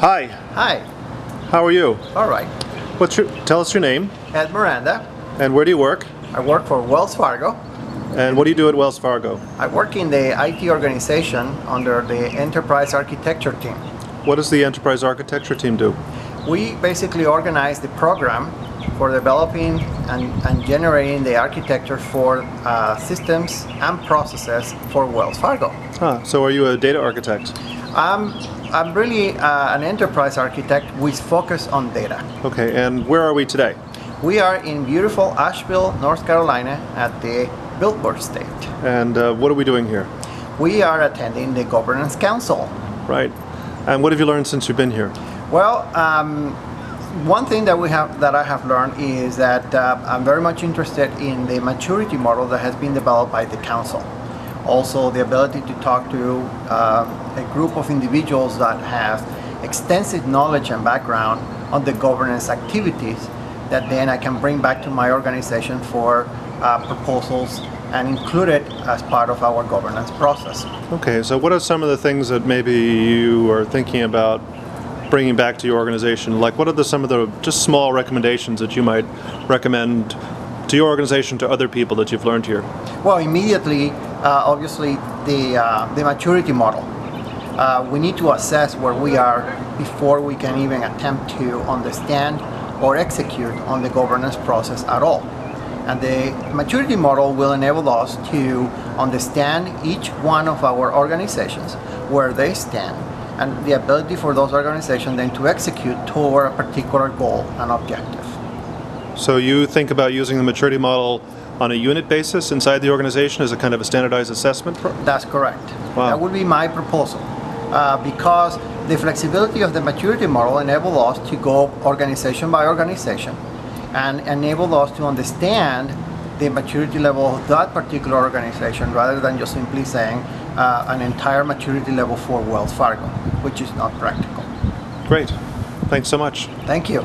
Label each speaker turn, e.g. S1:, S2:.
S1: Hi,
S2: Hi.
S1: how are you?
S2: All right.
S1: Tell us your name
S2: At Miranda,
S1: and where do you work?
S2: I work for Wells Fargo.
S1: And what do you do at Wells Fargo?
S2: I work in the IT organization under the enterprise architecture team.
S1: What does the enterprise architecture team do?
S2: We basically organize the program for developing and generating the architecture for systems and processes for Wells Fargo.
S1: So are you a data architect?
S2: I'm really an enterprise architect with focus on data.
S1: Okay, and where are we today?
S2: We are in beautiful Asheville, North Carolina at the Billboard State.
S1: And what are we doing here?
S2: We are attending the Governance Council.
S1: Right. And what have you learned since you've been here?
S2: Well, one thing that I have learned is that I'm very much interested in the maturity model that has been developed by the council. Also, the ability to talk to a group of individuals that have extensive knowledge and background on the governance activities that then I can bring back to my organization for proposals and include it as part of our governance process.
S1: Okay, so what are some of the things that maybe you are thinking about bringing back to your organization? Like, what are some of the just small recommendations that you might recommend to your organization, to other people that you've learned here?
S2: Well, immediately, obviously, the maturity model. We need to assess where we are before we can even attempt to understand or execute on the governance process at all. And the maturity model will enable us to understand each one of our organizations, where they stand, and the ability for those organizations then to execute toward a particular goal and objective.
S1: So you think about using the maturity model on a unit basis inside the organization as a kind of a standardized assessment?
S2: That's correct.
S1: Wow.
S2: That would be my proposal. Because the flexibility of the maturity model enables us to go organization by organization and enable us to understand the maturity level of that particular organization rather than just simply saying an entire maturity level for Wells Fargo, which is not practical.
S1: Great. Thanks so much.
S2: Thank you.